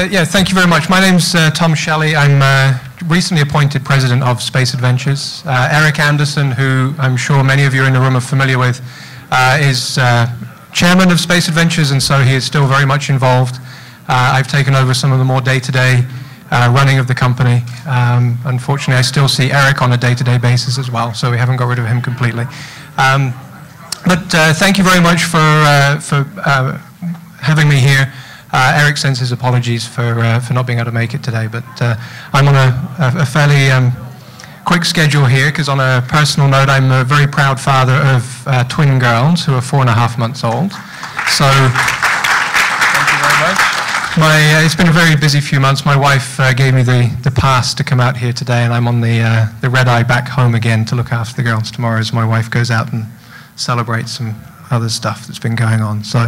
Yeah, thank you very much. My name's Tom Shelley. I'm recently appointed president of Space Adventures. Eric Anderson, who I'm sure many of you in the room are familiar with, is chairman of Space Adventures, and so he is still very much involved. I've taken over some of the more day-to-day running of the company. Unfortunately, I still see Eric on a day-to-day basis as well, so we haven't got rid of him completely. But thank you very much for having me here. Eric sends his apologies for not being able to make it today, but I'm on a fairly quick schedule here because on a personal note, I'm a very proud father of twin girls who are 4.5 months old. So thank you very much. It's been a very busy few months. My wife gave me the pass to come out here today, and I'm on the red eye back home again to look after the girls tomorrow as my wife goes out and celebrates some other stuff that's been going on. So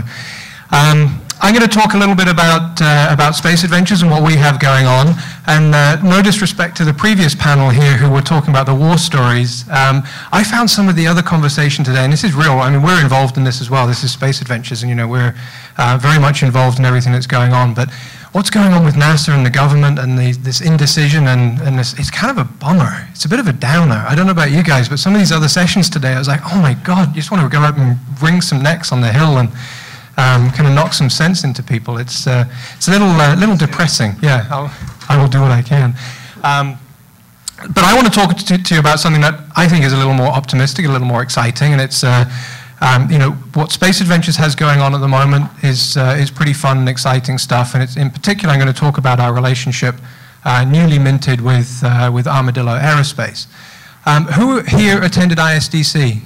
I'm going to talk a little bit about Space Adventures and what we have going on. And no disrespect to the previous panel here who were talking about the war stories. I found some of the other conversation today, and this is real. I mean, we're involved in this as well. This is Space Adventures, and you know, we're very much involved in everything that's going on. But what's going on with NASA and the government and this indecision and this, it's kind of a bummer. It's a bit of a downer. I don't know about you guys, but some of these other sessions today, I was like, oh my God, you just want to go out and wring some necks on the hill and kind of knock some sense into people. It's a little depressing. Yeah, I will do what I can. But I want to talk to you about something that I think is a little more optimistic, a little more exciting, and it's you know, what Space Adventures has going on at the moment is pretty fun and exciting stuff. And it's in particular, I'm going to talk about our relationship, newly minted with Armadillo Aerospace. Who here attended ISDC?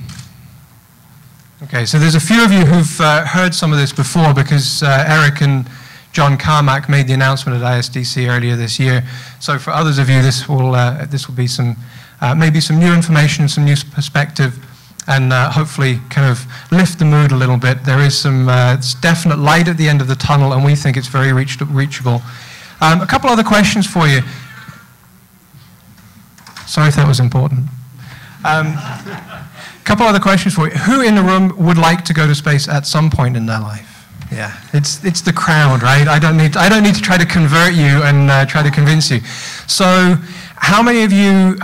Okay, so there's a few of you who've heard some of this before because Eric and John Carmack made the announcement at ISDC earlier this year. So for others of you, this will be some maybe some new information, some new perspective, and hopefully kind of lift the mood a little bit. There is some definite light at the end of the tunnel, and we think it's very reachable. A couple other questions for you. Sorry if that was important. Couple other questions for you. Who in the room would like to go to space at some point in their life? Yeah, it's the crowd, right? I don't need to try to convert you and try to convince you. So, how many of you?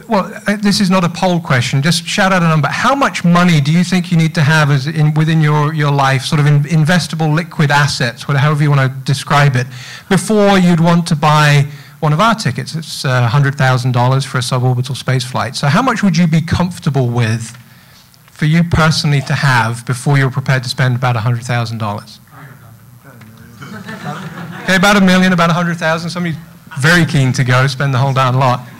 Well, this is not a poll question. Just shout out a number. How much money do you think you need to have within your life, sort of investable liquid assets, however you want to describe it, before you'd want to buy one of our tickets? It's $100,000 for a suborbital space flight. So how much would you be comfortable with for you personally to have before you're prepared to spend about $100,000? Okay, about $1 million, about 100,000. Somebody's very keen to go, spend the whole darn lot. Do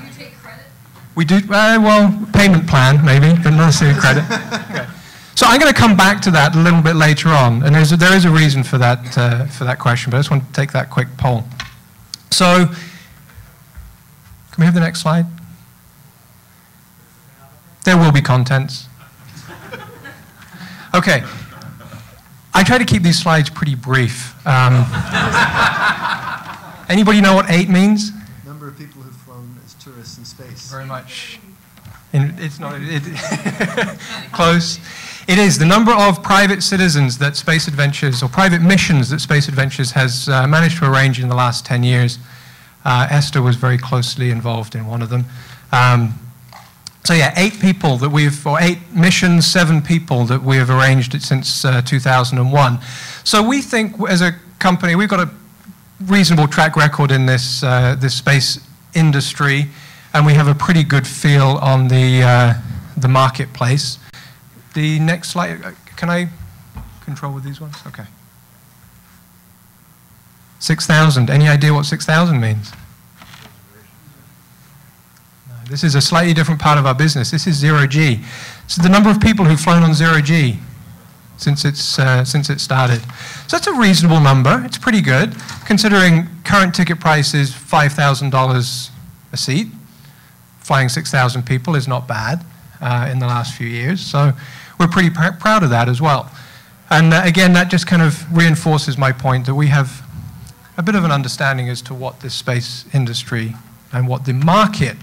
you take credit? We do, well, payment plan maybe, but not necessarily credit. Okay. So I'm going to come back to that a little bit later on, and there is a reason for that question, but I just want to take that quick poll. So, can we have the next slide? There will be contents. Okay. I try to keep these slides pretty brief. Anybody know what 8 means? Number of people who've flown as tourists in space. Very much. It's not close. It is the number of private citizens that Space Adventures, or private missions that Space Adventures has managed to arrange in the last 10 years. Esther was very closely involved in one of them. So yeah, 8 people that or 8 missions, 7 people that we have arranged since 2001. So we think as a company, we've got a reasonable track record in this space industry, and we have a pretty good feel on the marketplace. The next slide, can I control with these ones? Okay. 6,000, any idea what 6,000 means? No, this is a slightly different part of our business. This is 0G. So the number of people who've flown on 0G since it started. So that's a reasonable number. It's pretty good, considering current ticket price is $5,000 a seat. Flying 6,000 people is not bad in the last few years. So we're pretty proud of that as well. And again, that just kind of reinforces my point that we have a bit of an understanding as to what this space industry and what the market,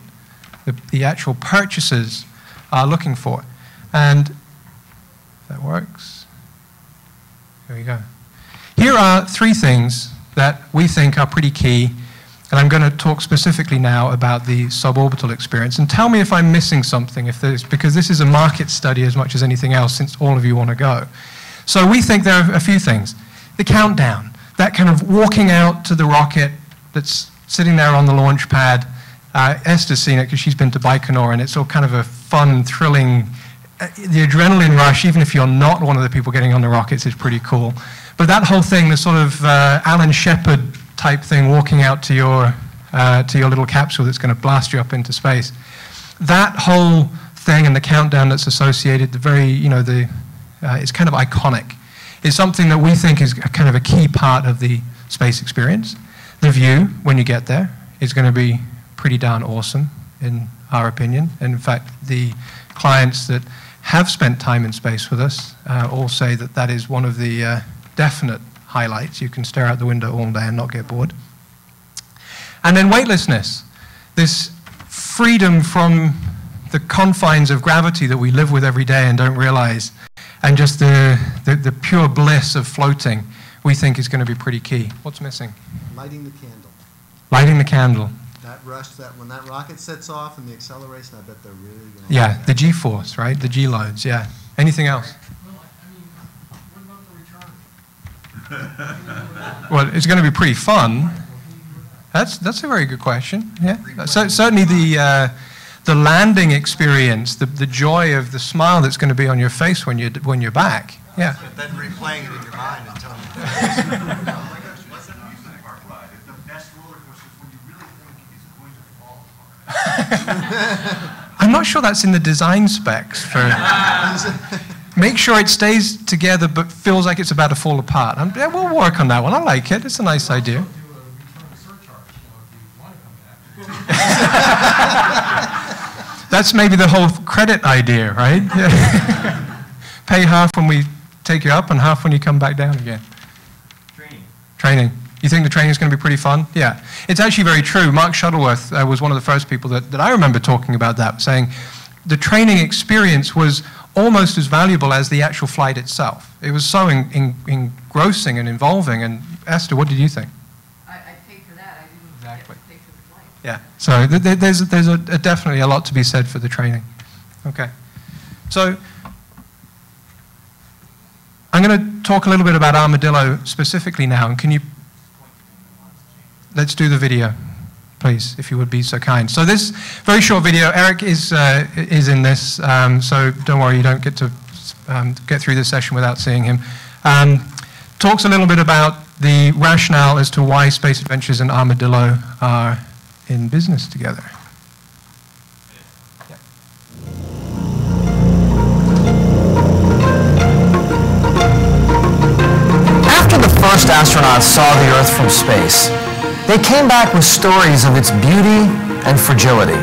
the actual purchasers are looking for. And if that works, here we go. Here are 3 things that we think are pretty key. And I'm going to talk specifically now about the suborbital experience. And tell me if I'm missing something, because this is a market study as much as anything else, since all of you want to go. So we think there are a few things. The countdown, that kind of walking out to the rocket that's sitting there on the launch pad. Esther's seen it because she's been to Baikonur, and it's all kind of a fun, thrilling, the adrenaline rush, even if you're not one of the people getting on the rockets, is pretty cool. But that whole thing, the sort of Alan Shepard type thing, walking out to your little capsule that's going to blast you up into space, that whole thing and the countdown that's associated, the very, it's kind of iconic. It's something that we think is kind of a key part of the space experience. The view, when you get there, is going to be pretty darn awesome, in our opinion. And in fact, the clients that have spent time in space with us all say that that is one of the definite highlights. You can stare out the window all day and not get bored. And then weightlessness, this freedom from the confines of gravity that we live with every day and don't realize, and just the pure bliss of floating, we think is going to be pretty key. What's missing? Lighting the candle. Lighting the candle. That rush, when that rocket sets off and the acceleration, I bet they're really going to... Yeah, the G-force, right? The G-loads, yeah. Anything else? What about the return? Well, it's going to be pretty fun. That's a very good question. Yeah, so, certainly the landing experience, the joy of the smile that's going to be on your face when you're back. Yeah. But then replaying it in your mind and telling you. What's that amusement park ride? It's the best roller coaster when you really think it's going to fall apart. I'm not sure that's in the design specs for. Make sure it stays together but feels like it's about to fall apart. Yeah, we'll work on that one. I like it. It's a nice idea. That's maybe the whole credit idea, right? Yeah. Pay half when we take you up and half when you come back down again. Training. You think the training is going to be pretty fun? Yeah. It's actually very true. Mark Shuttleworth was one of the first people that I remember talking about that, saying the training experience was almost as valuable as the actual flight itself. It was so engrossing and involving. And Esther, what did you think? I paid for that. I didn't Exactly. get to pay for the flight. Yeah. So there's definitely a lot to be said for the training. Okay. So I'm going to talk a little bit about Armadillo specifically now. And can you... Let's do the video, please, if you would be so kind. So this very short video, Eric is in this, so don't worry, you don't get to get through this session without seeing him. Talks a little bit about the rationale as to why Space Adventures and Armadillo are in business together. After the first astronauts saw the Earth from space, they came back with stories of its beauty and fragility.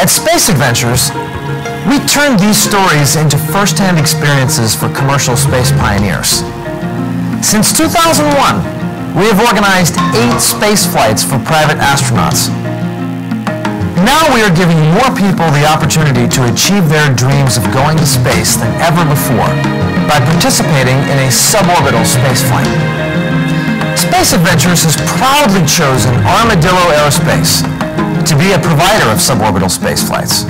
At Space Adventures, we turned these stories into first-hand experiences for commercial space pioneers. Since 2001, we have organized 8 space flights for private astronauts. Now we are giving more people the opportunity to achieve their dreams of going to space than ever before by participating in a suborbital spaceflight. Space Adventures has proudly chosen Armadillo Aerospace to be a provider of suborbital space flights.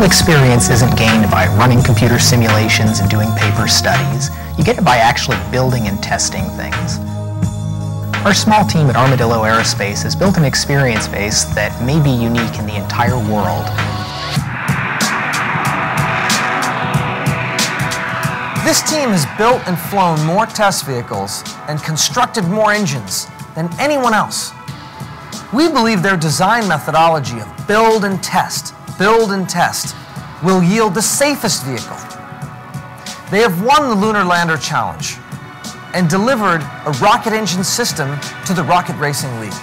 Experience isn't gained by running computer simulations and doing paper studies. You get it by actually building and testing things. Our small team at Armadillo Aerospace has built an experience base that may be unique in the entire world. This team has built and flown more test vehicles and constructed more engines than anyone else. We believe their design methodology of build and test will yield the safest vehicle. They have won the Lunar Lander Challenge. and delivered a rocket engine system to the Rocket Racing League.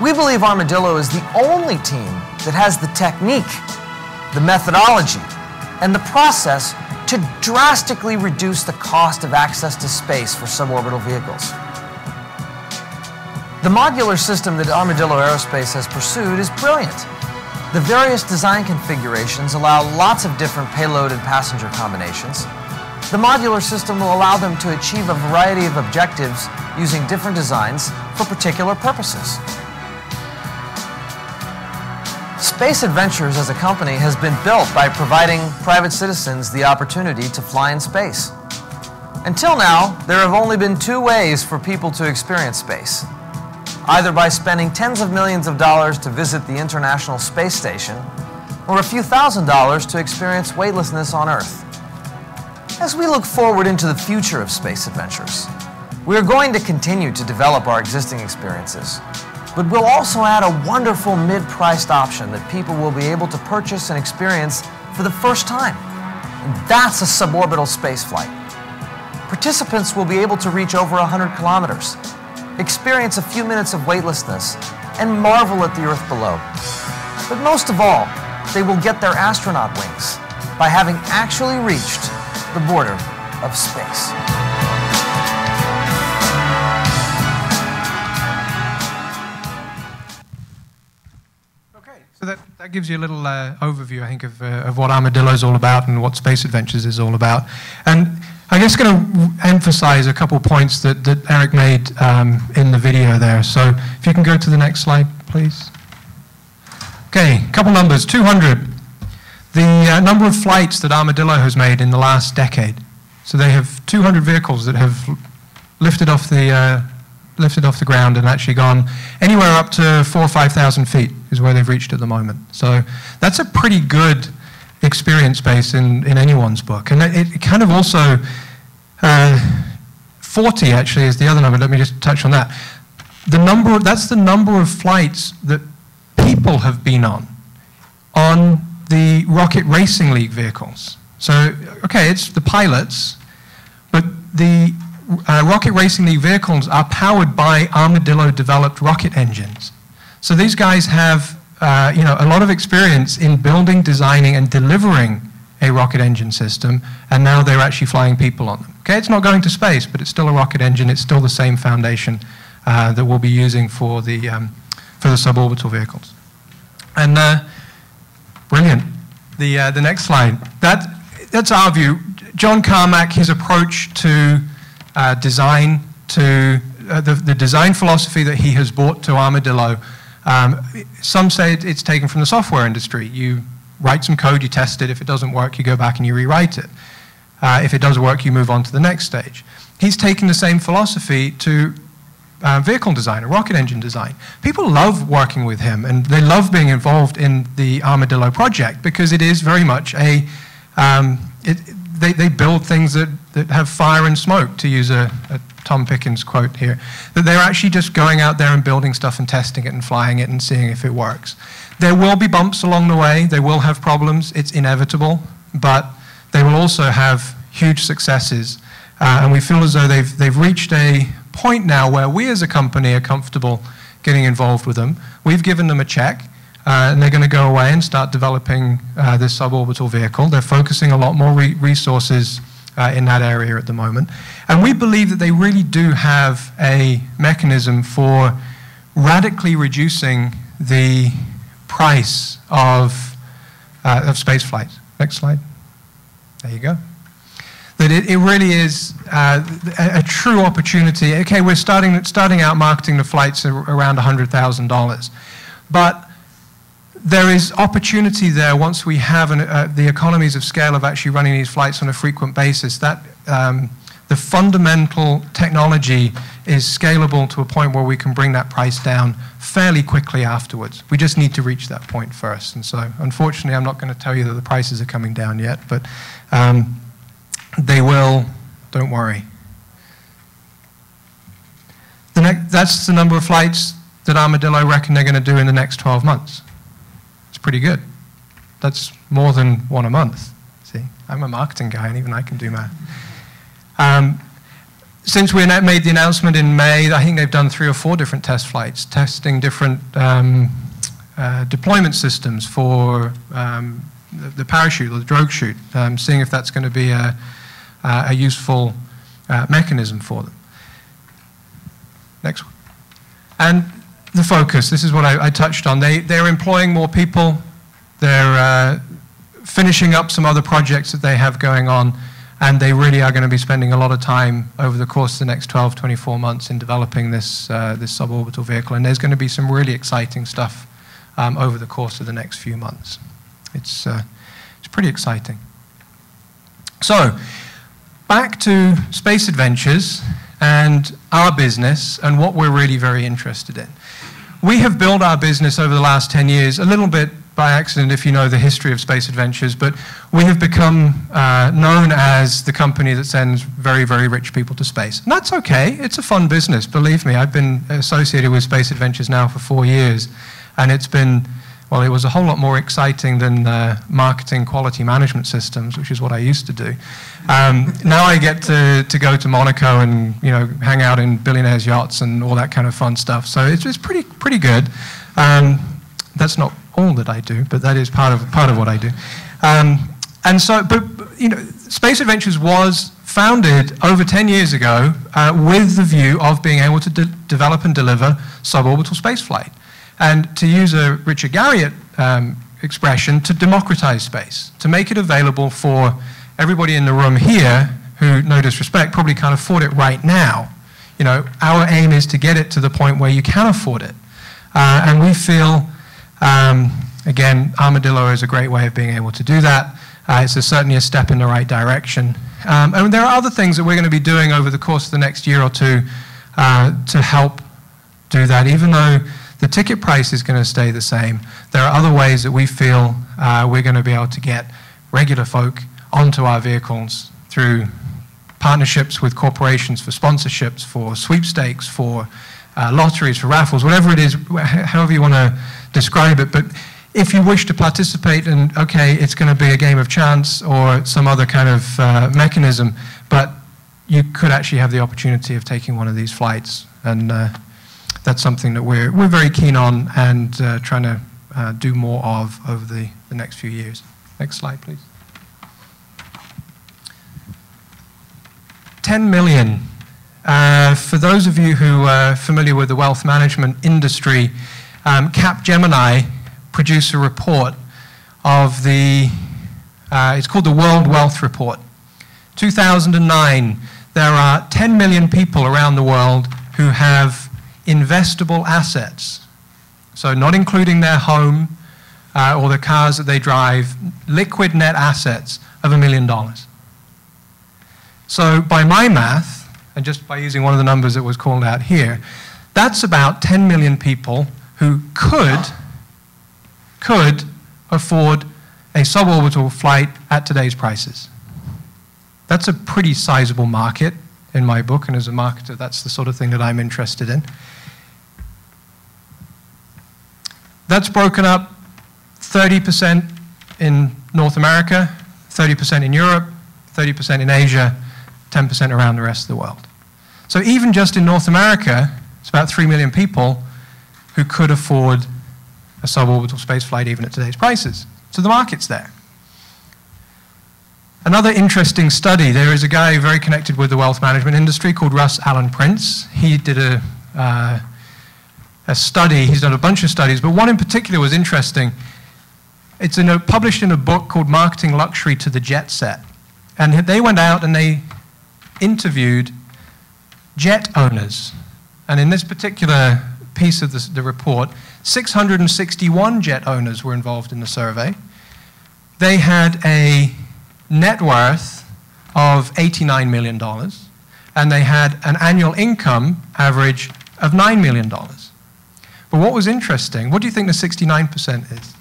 We believe Armadillo is the only team that has the technique, the methodology, and the process to drastically reduce the cost of access to space for suborbital vehicles. The modular system that Armadillo Aerospace has pursued is brilliant. The various design configurations allow lots of different payload and passenger combinations. The modular system will allow them to achieve a variety of objectives using different designs for particular purposes. Space Adventures as a company has been built by providing private citizens the opportunity to fly in space. Until now, there have only been two ways for people to experience space. Either by spending tens of millions of dollars to visit the International Space Station, or a few $1,000s to experience weightlessness on Earth. As we look forward into the future of space adventures, we are going to continue to develop our existing experiences, but we'll also add a wonderful mid-priced option that people will be able to purchase and experience for the first time. And that's a suborbital spaceflight. Participants will be able to reach over 100 kilometers, experience a few minutes of weightlessness, and marvel at the Earth below. But most of all, they will get their astronaut wings by having actually reached the border of space. So that gives you a little overview, I think, of what Armadillo is all about and what Space Adventures is all about. And I'm just going to emphasize a couple points that Eric made in the video there. So if you can go to the next slide, please. Okay, a couple numbers. 200. The number of flights that Armadillo has made in the last decade. So they have 200 vehicles that have lifted off the ground and actually gone anywhere up to 4,000 or 5,000 feet is where they've reached at the moment. So that's a pretty good experience base in anyone's book. And it kind of also, 40 actually is the other number. Let me just touch on that. That's the number of flights that people have been on the Rocket Racing League vehicles. So, okay, it's the pilots, but the Rocket Racing League vehicles are powered by Armadillo-developed rocket engines. So these guys have a lot of experience in building, designing, and delivering a rocket engine system, and now they're actually flying people on them. Okay, it's not going to space, but it's still a rocket engine. It's still the same foundation that we'll be using for the suborbital vehicles. And brilliant. The next slide. That's our view. John Carmack, his approach to design, to the design philosophy that he has brought to Armadillo. Some say it's taken from the software industry. You write some code, you test it. If it doesn't work, you go back and you rewrite it. If it does work, you move on to the next stage. He's taken the same philosophy to vehicle design, rocket engine design. People love working with him, and they love being involved in the Armadillo project because it is very much a they build things that have fire and smoke, to use a Tom Pickens quote here, that they're actually just going out there and building stuff and testing it and flying it and seeing if it works. There will be bumps along the way. They will have problems. It's inevitable, but they will also have huge successes. And we feel as though they've reached a point now where we as a company are comfortable getting involved with them. We've given them a check. And they're going to go away and start developing this suborbital vehicle. They're focusing a lot more resources in that area at the moment. And we believe that they really do have a mechanism for radically reducing the price of space flights. Next slide. There you go. That it really is a true opportunity. Okay, we're starting out marketing the flights around $100,000. But there is opportunity there once we have the economies of scale of actually running these flights on a frequent basis. That the fundamental technology is scalable to a point where we can bring that price down fairly quickly afterwards. We just need to reach that point first. And so, unfortunately, I'm not going to tell you that the prices are coming down yet, but they will. Don't worry. That's the number of flights that Armadillo reckon they're going to do in the next 12 months. Pretty good. That's more than one a month. See, I'm a marketing guy, and even I can do math. since we made the announcement in May, I think they've done 3 or 4 different test flights, testing different deployment systems for the parachute or the drogue chute, seeing if that's going to be a useful mechanism for them. Next one. And the focus, this is what I touched on. They're employing more people. They're finishing up some other projects that they have going on, and they really are going to be spending a lot of time over the course of the next 12, 24 months in developing this suborbital vehicle. And there's going to be some really exciting stuff over the course of the next few months. It's pretty exciting. So, back to Space Adventures and our business and what we're really very interested in. We have built our business over the last 10 years, a little bit by accident if you know the history of Space Adventures, but we have become known as the company that sends very, very rich people to space. And that's okay. It's a fun business, believe me. I've been associated with Space Adventures now for 4 years, and it's been, well, it was a whole lot more exciting than marketing quality management systems, which is what I used to do. Now I get to go to Monaco and, you know, hang out in billionaires' yachts and all that kind of fun stuff. So it's pretty good. That's not all that I do, but that is part of what I do. And so, but you know, Space Adventures was founded over 10 years ago with the view of being able to develop and deliver suborbital spaceflight. And to use a Richard Garriott expression, to democratize space, to make it available for everybody in the room here who, no disrespect, probably can't afford it right now. You know, our aim is to get it to the point where you can afford it. And we feel, again, Armadillo is a great way of being able to do that. It's certainly a step in the right direction. And there are other things that we're going to be doing over the course of the next year or two to help do that. Even though the ticket price is going to stay the same, there are other ways that we feel we're going to be able to get regular folk onto our vehicles through partnerships with corporations for sponsorships, for sweepstakes, for lotteries, for raffles, whatever it is, however you want to describe it. But if you wish to participate, and okay, it's going to be a game of chance or some other kind of mechanism, but you could actually have the opportunity of taking one of these flights. And that's something that we're very keen on and trying to do more of over the next few years. Next slide, please. 10 million. For those of you who are familiar with the wealth management industry, Capgemini produced a report of it's called the World Wealth Report. 2009, there are 10 million people around the world who have investable assets. So not including their home or the cars that they drive, liquid net assets of $1 million. So by my math, and just by using one of the numbers that was called out here, that's about 10 million people who could afford a suborbital flight at today's prices. That's a pretty sizable market in my book, and as a marketer, that's the sort of thing that I'm interested in. That's broken up 30% in North America, 30% in Europe, 30% in Asia, 10% around the rest of the world. So even just in North America, it's about 3 million people who could afford a suborbital space flight even at today's prices. So the market's there. Another interesting study, there is a guy very connected with the wealth management industry called Russ Allen Prince. He did a study, he's done a bunch of studies, but one in particular was interesting. It's published in a book called Marketing Luxury to the Jet Set. And they went out and they interviewed jet owners. And in this particular piece of the report, 661 jet owners were involved in the survey. They had a net worth of $89 million, and they had an annual income average of $9 million. But what was interesting, what do you think the 69% is?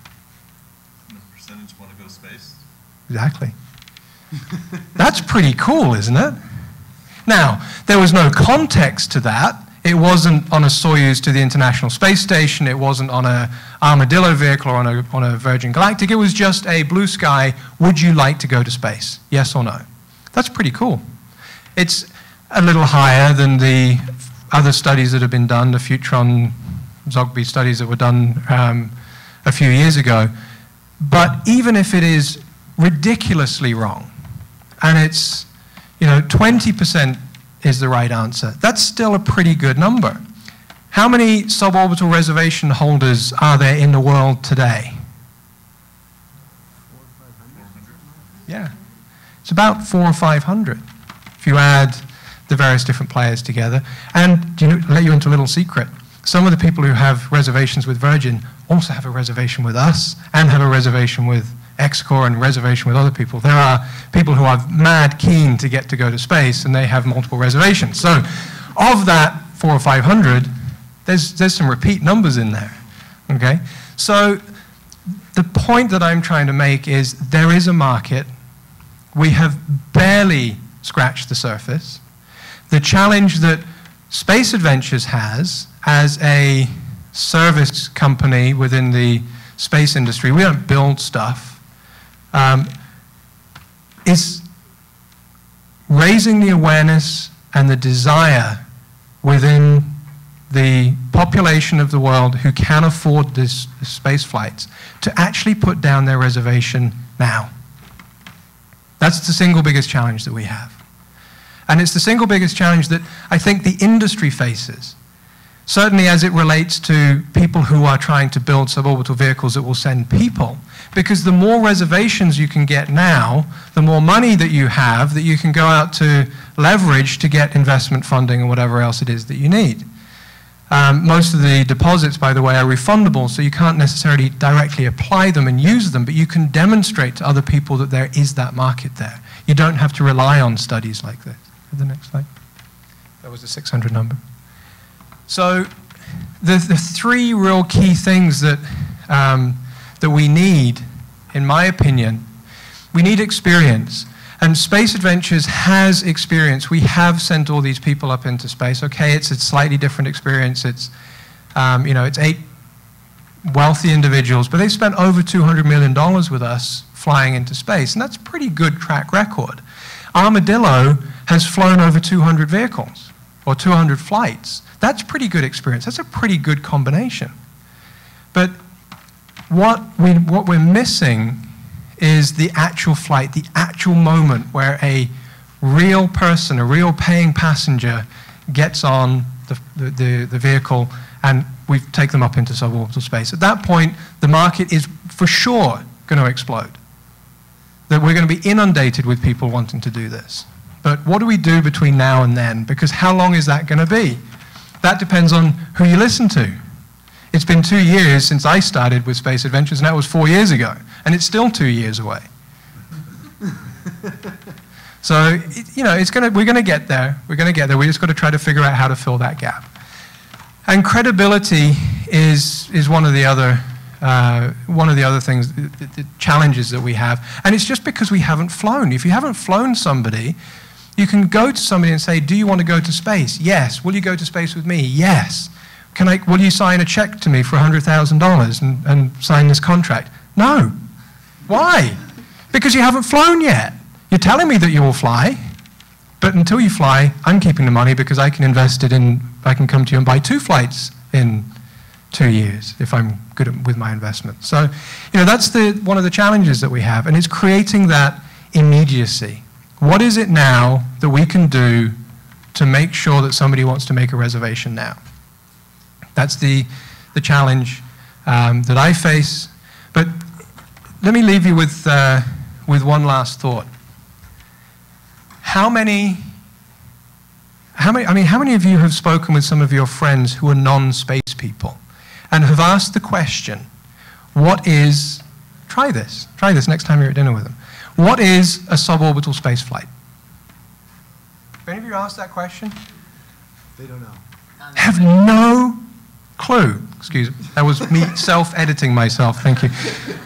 The percentage want to go to space? Exactly. That's pretty cool, isn't it? Now, there was no context to that. It wasn't on a Soyuz to the International Space Station. It wasn't on an Armadillo vehicle or on a Virgin Galactic. It was just a blue sky, would you like to go to space? Yes or no? That's pretty cool. It's a little higher than the other studies that have been done, the Futron Zogby studies that were done a few years ago. But even if it is ridiculously wrong, and it's, 20% is the right answer, that's still a pretty good number. How many suborbital reservation holders are there in the world today? 400 or 500? Yeah, it's about 400 or 500 if you add the various different players together. And let you into a little secret. Some of the people who have reservations with Virgin also have a reservation with us and have a reservation with Xcore and reservation with other people. There are people who are mad keen to get to go to space and they have multiple reservations. So of that 400 or 500, there's some repeat numbers in there, okay? So the point that I'm trying to make is there is a market. We have barely scratched the surface. The challenge that Space Adventures has as a service company within the space industry, we don't build stuff, is raising the awareness and the desire within the population of the world who can afford this space flights to actually put down their reservation now. That's the single biggest challenge that we have. And it's the single biggest challenge that I think the industry faces, certainly as it relates to people who are trying to build suborbital vehicles that will send people. Because the more reservations you can get now, the more money that you have that you can go out to leverage to get investment funding and whatever else it is that you need. Most of the deposits, by the way, are refundable, so you can't necessarily directly apply them and use them, but you can demonstrate to other people that there is that market there. You don't have to rely on studies like this. The next slide. That was the 600 number. So the three real key things that, that we need, in my opinion, we need experience. And Space Adventures has experience. We have sent all these people up into space. Okay, it's a slightly different experience. It's, it's 8 wealthy individuals, but they've spent over $200 million with us flying into space, and that's a pretty good track record. Armadillo has flown over 200 vehicles, or 200 flights. That's pretty good experience. That's a pretty good combination. But what we're missing is the actual flight, the actual moment where a real person, a real paying passenger gets on the vehicle and we take them up into suborbital space. At that point, the market is for sure going to explode. That we're going to be inundated with people wanting to do this. But what do we do between now and then? Because how long is that going to be? That depends on who you listen to. It's been 2 years since I started with Space Adventures, and that was 4 years ago. And it's still 2 years away. So, we're going to get there. We're going to get there. We just got to try to figure out how to fill that gap. And credibility is one of the other things, the challenges that we have. And it's just because we haven't flown. If you haven't flown somebody, you can go to somebody and say, do you want to go to space? Yes. Will you go to space with me? Yes. Will you sign a check to me for $100,000 and sign this contract? No. Why? Because you haven't flown yet. You're telling me that you will fly, but until you fly, I'm keeping the money because I can invest it in, I can come to you and buy 2 flights in 2 years if I'm good with my investment. So, that's one of the challenges that we have, and it's creating that immediacy. What is it now that we can do to make sure that somebody wants to make a reservation now? That's the challenge that I face. But let me leave you with one last thought. How many of you have spoken with some of your friends who are non-space people and have asked the question, try this next time you're at dinner with them. What is a suborbital space flight? Have any of you asked that question? They don't know. Have no clue. Excuse me. That was me self-editing myself. Thank you.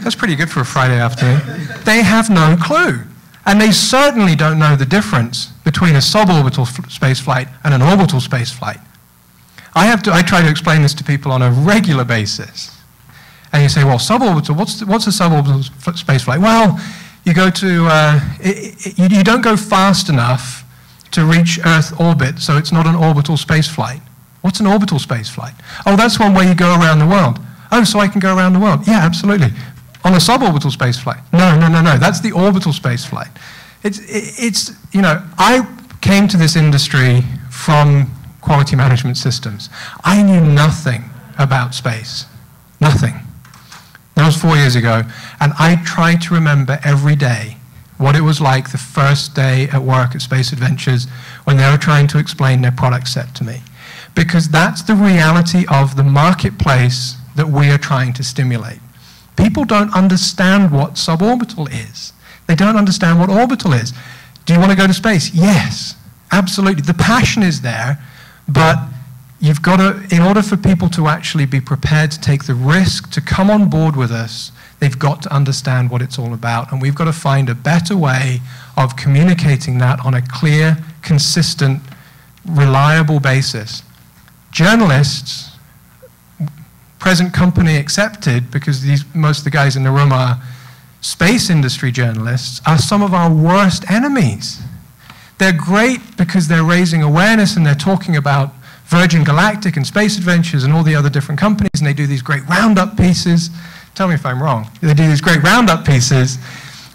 That's pretty good for a Friday afternoon. They have no clue. And they certainly don't know the difference between a suborbital space flight and an orbital space flight. I try to explain this to people on a regular basis. And you say, well, suborbital, what's a suborbital space flight? Well, you go to, you don't go fast enough to reach Earth orbit, so it's not an orbital space flight. What's an orbital space flight? Oh, that's one where you go around the world. Oh, so I can go around the world. Yeah, absolutely. On a suborbital space flight. No. That's the orbital space flight. It's you know, I came to this industry from quality management systems. I knew nothing about space. Nothing. That was 4 years ago. And I try to remember every day what it was like the first day at work at Space Adventures when they were trying to explain their product set to me. Because that's the reality of the marketplace that we are trying to stimulate. People don't understand what suborbital is. They don't understand what orbital is. Do you want to go to space? Yes, absolutely. The passion is there, but you've got to, in order for people to actually be prepared to take the risk to come on board with us, they've got to understand what it's all about. And we've got to find a better way of communicating that on a clear, consistent, reliable basis. Journalists, present company accepted, because most of the guys in the room are space industry journalists, are some of our worst enemies. They're great because they're raising awareness and they're talking about Virgin Galactic and Space Adventures and all the other different companies, and they do these great roundup pieces. Tell me if I'm wrong. They do these great roundup pieces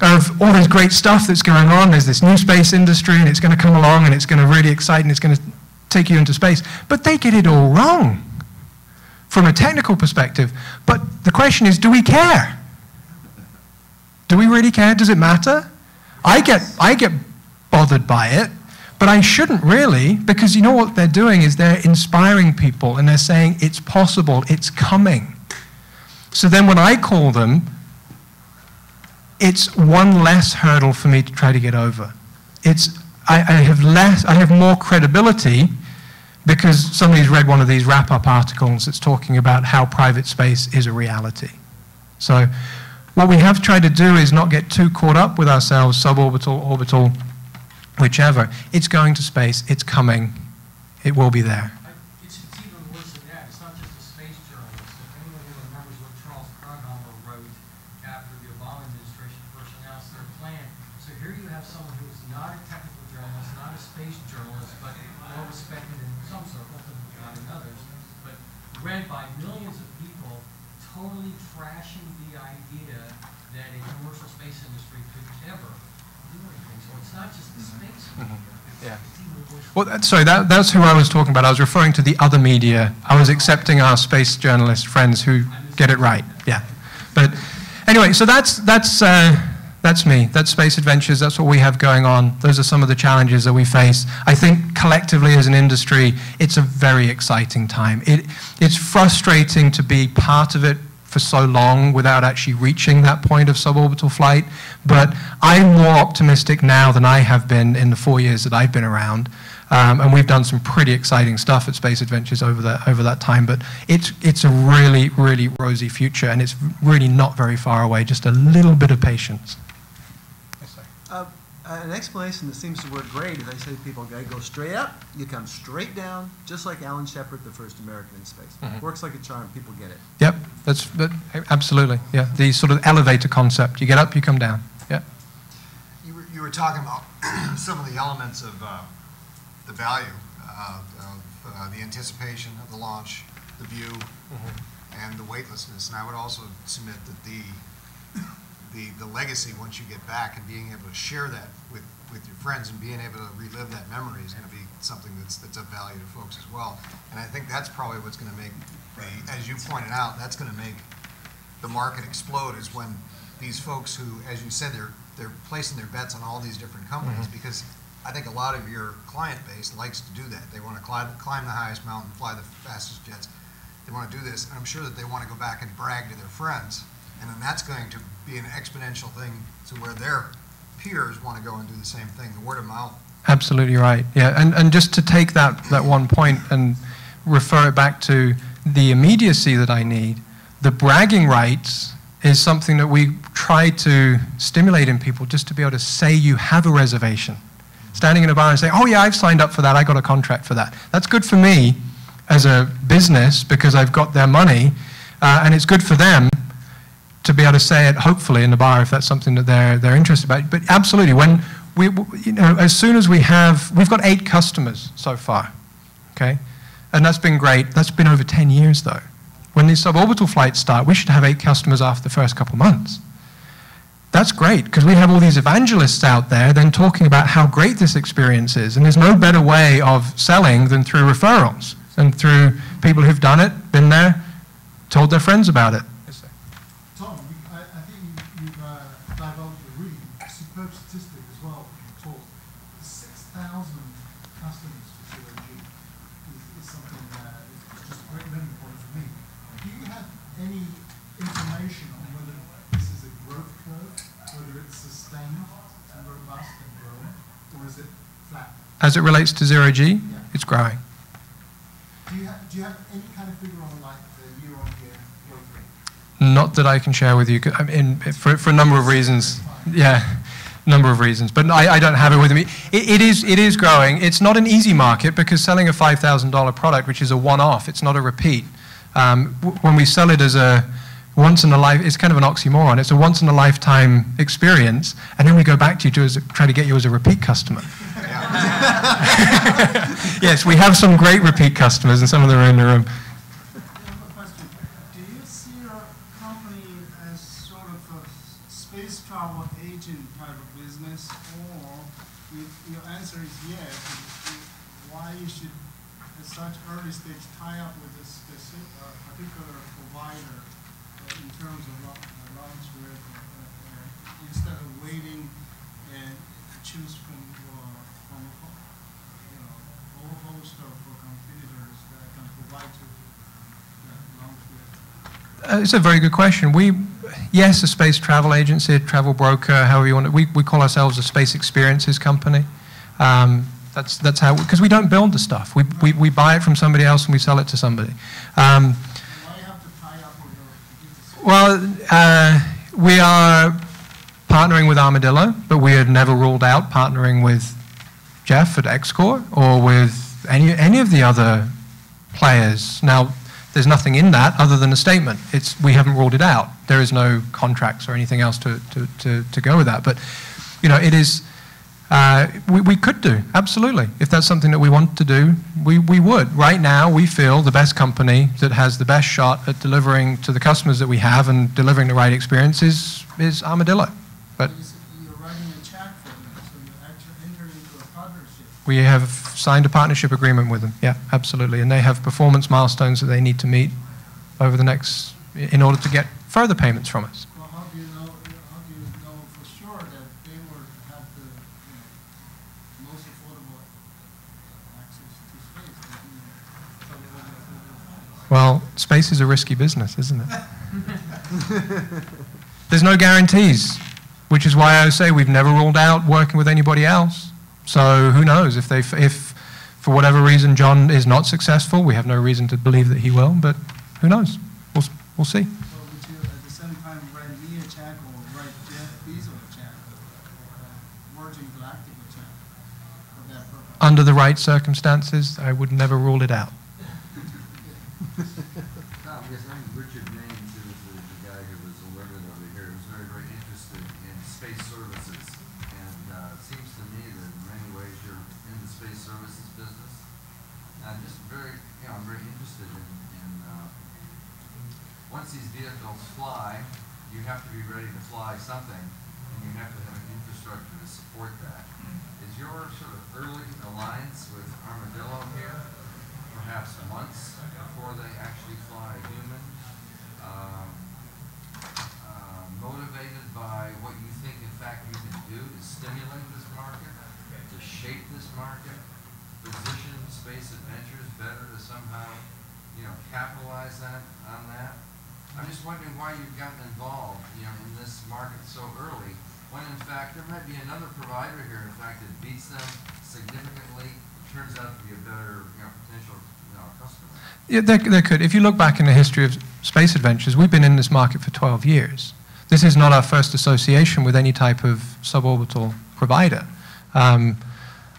of all this great stuff that's going on. There's this new space industry, and it's going to come along, and it's going to really excite, and it's going to take you into space. But they get it all wrong from a technical perspective. But the question is, do we care? Do we really care? Does it matter? I get bothered by it, but I shouldn't really, because you know what they're doing is they're inspiring people, and they're saying it's possible, it's coming. So then when I call them, it's one less hurdle for me to try to get over. I have more credibility because somebody's read one of these wrap-up articles that's talking about how private space is a reality. So what we have tried to do is not get too caught up with ourselves, suborbital, orbital, whichever. It's going to space, it's coming, it will be there. It's even worse than that. It's not just a space journalist. If anyone who remembers what Charles Krauthammer wrote after the Obama administration first announced their plan. So here you have someone who is not a technical journalist, not a space journalist, but well respected in some circles, and not in others, but read by millions of people, totally trashing the idea that a commercial space industry could ever do anything. So it's not just the space. Yeah. Well, sorry, that's who I was talking about. I was referring to the other media. I was accepting our space journalist friends who get it right. Yeah. But anyway, so that's me. That's Space Adventures. That's what we have going on. Those are some of the challenges that we face. I think collectively as an industry, it's a very exciting time. It's frustrating to be part of it for so long without actually reaching that point of suborbital flight. But I'm more optimistic now than I have been in the 4 years that I've been around. And we've done some pretty exciting stuff at Space Adventures over that time. But it's a really, really rosy future, and it's really not very far away. Just a little bit of patience. An explanation that seems to work great is I say to people, go straight up, you come straight down, just like Alan Shepard, the first American in space. Works like a charm. People get it. Yep, absolutely. Yeah, the sort of elevator concept. You get up, you come down. Yeah. You were talking about some of the elements of the value of the anticipation of the launch, the view, and the weightlessness. And I would also submit that the legacy once you get back and being able to share that with your friends and being able to relive that memory is going to be something that's of value to folks as well. And I think that's probably what's going to make, as you pointed out, that's going to make the market explode, is when these folks who, as you said, they're placing their bets on all these different companies, because I think a lot of your client base likes to do that. They want to climb the highest mountain, fly the fastest jets. They want to do this, and I'm sure that they want to go back and brag to their friends. And then that's going to be an exponential thing to where their peers want to go and do the same thing, the word of mouth. Absolutely right. Yeah, and just to take that one point and refer it back to the immediacy that I need, the bragging rights is something that we try to stimulate in people, just to be able to say you have a reservation. Standing in a bar and saying, oh yeah, I've signed up for that, I got a contract for that. That's good for me as a business because I've got their money, and it's good for them to be able to say it, hopefully, in the bar if that's something that they're interested about. But absolutely, when you know, as soon as we've got 8 customers so far, okay? And that's been great. That's been over 10 years, though. When these suborbital flights start, we should have 8 customers after the first couple months. That's great, because we have all these evangelists out there then talking about how great this experience is, and there's no better way of selling than through referrals and through people who've done it, been there, told their friends about it. Tom, I think you've divulged a really superb statistic as well in your talk. 6,000 customers for COG is something that is just a great learning point for me. Do you have any information on whether this is a growth curve, whether it's sustained and robust and growing, or is it flat? As it relates to zero-G, it's growing. Do you have any kind of figure on like the year-on-year growth rate? Not that I can share with you, for a number of reasons. Yeah, number of reasons. But I don't have it with me. It is growing. It's not an easy market because selling a $5,000 product, which is a one-off, it's not a repeat. When we sell it as a once-in-a-life, it's kind of an oxymoron. It's a once-in-a-lifetime experience, and then we go back to you to try to get you as a repeat customer. Yes, we have some great repeat customers, and some of them are in the room. I have a question. Do you see your company as sort of a space travel agent type of business, or if your answer is yes, why you should at such early stage tie up with a specific particular provider in terms of launch with instead of waiting and choose from a whole host of competitors that can provide to launch with? It's a very good question. Yes, a space travel agency, a travel broker, however you want it. We call ourselves a space experiences company. That's how, because we don't build the stuff. We buy it from somebody else and we sell it to somebody. Why you have to tie up with Well, we are partnering with Armadillo, but we had never ruled out partnering with Jeff at XCore or with any of the other players. Now, there's nothing in that other than a statement. We haven't ruled it out. There is no contracts or anything else to go with that. But, you know, it is, we could do, absolutely. If that's something that we want to do, we would. Right now, we feel the best company that has the best shot at delivering to the customers that we have and delivering the right experiences is Armadillo. But you're writing a check for them, so you actually enter into a partnership. we have signed a partnership agreement with them. Yeah, absolutely. And they have performance milestones that they need to meet over the next, in order to get further payments from us. Well, how do you know for sure that they will have the most affordable access to space? Well, space is a risky business, isn't it? There's no guarantees, which is why I say we've never ruled out working with anybody else. So who knows, if for whatever reason John is not successful, we have no reason to believe that he will, but who knows? We'll see. So would you at the same time write me a check or write Jeff Bezos a check, Virgin Galactic a check for that purpose? Under the right circumstances, I would never rule it out. Yes, I think Richard Names, who was the guy who was alerted over here, was very, very interested in space services. And it seems to me that in many ways you're in the space services business. I'm just very, I'm very interested in once these vehicles fly, you have to be ready to fly something, and you have to have an infrastructure to support that. Is your sort of early alliance with Armadillo here, perhaps months before they actually fly a human, motivated by what you think in fact you can do to stimulate this market, to shape this market, position Space Adventures better to somehow, capitalize on that? I'm just wondering why you've gotten involved, in this market so early, when in fact there might be another provider here, in fact, that beats them significantly, turns out to be a better, potential, customer. Yeah, there could. If you look back in the history of Space Adventures, we've been in this market for 12 years. This is not our first association with any type of suborbital provider.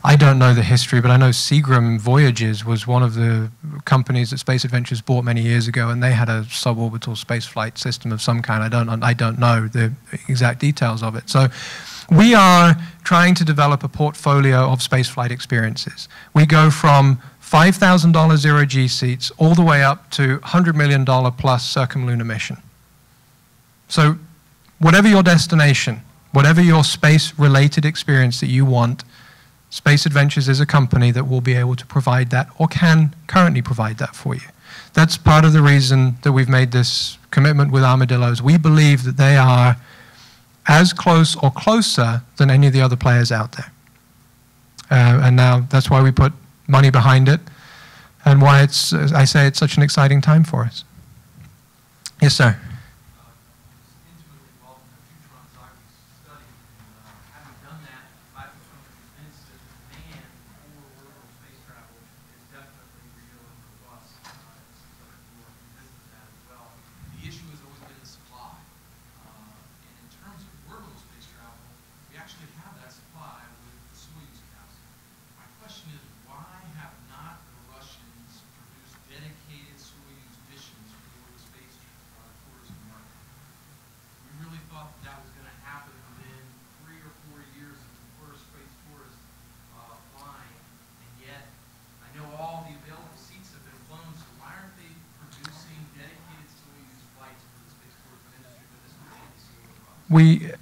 I don't know the history, but I know Seagram Voyages was one of the companies that Space Adventures bought many years ago, and they had a suborbital spaceflight system of some kind. I don't know the exact details of it. So we are trying to develop a portfolio of spaceflight experiences. We go from $5,000 zero-G seats all the way up to $100 million plus circumlunar mission. So whatever your destination, whatever your space-related experience that you want, Space Adventures is a company that will be able to provide that or can currently provide that for you. That's part of the reason that we've made this commitment with Armadillos. We believe that they are as close or closer than any of the other players out there. And now that's why we put money behind it and why it's, as I say, it's such an exciting time for us. Yes, sir.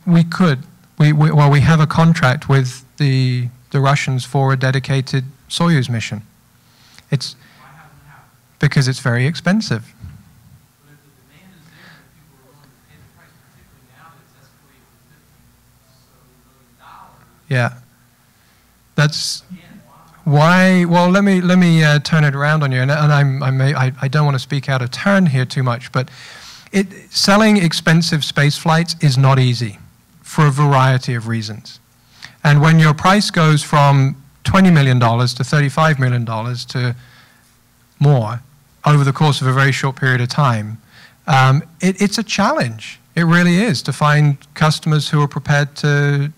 We could. Well, we have a contract with the Russians for a dedicated Soyuz mission. It's because it's very expensive. But if the demand is there and people are willing to pay the price, particularly now that it's escalated to $50 million. Yeah, that's why. Well, let me turn it around on you, and I don't want to speak out of turn here too much, but selling expensive space flights is not easy for a variety of reasons. And when your price goes from $20 million to $35 million to more over the course of a very short period of time, it's a challenge. It really is to find customers who are prepared to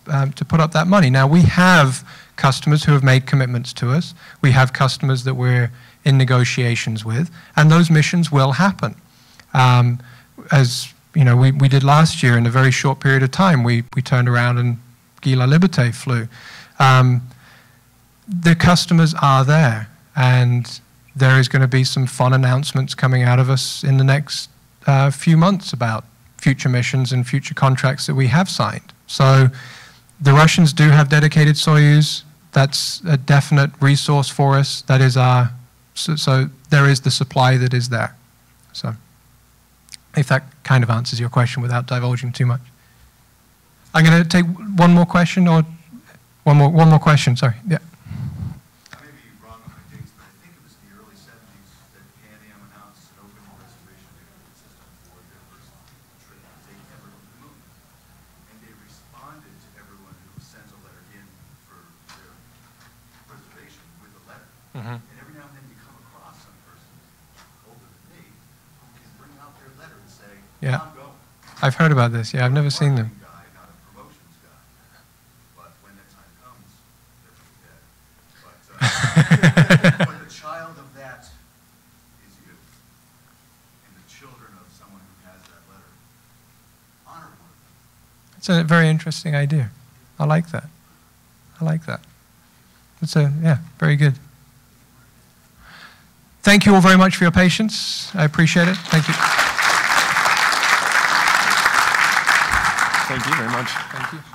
put up that money. Now, we have customers who have made commitments to us. We have customers that we're in negotiations with, and those missions will happen. As you know, we did last year in a very short period of time. We turned around and Guy La Liberté flew. The customers are there, and there is going to be some fun announcements coming out of us in the next few months about future missions and future contracts that we have signed. So the Russians do have dedicated Soyuz. That's a definite resource for us. That is our, so there is the supply that is there. So if that kind of answers your question without divulging too much. I'm going to take one more question, or one more question, sorry. Yeah. I may be wrong on my dates, but I think it was in the early 70s that Pan Am announced an open reservation ticket system for their first trip. They never went to the moon. And they responded to everyone who sends a letter in for their reservation with a letter. Mm-hmm. And every now and then you come across some person older than me who can bring out their letter and say, Yeah. I'm going. I've heard about this. Yeah, I've never seen them. Guy, not a promotions guy. But when that time comes, they're pretty dead. But, but the child of that is you. And the children of someone who has that letter. Honor one of them. It's a very interesting idea. I like that. I like that. It's yeah, very good. Thank you all very much for your patience. I appreciate it. Thank you. Thank you very much. Thank you.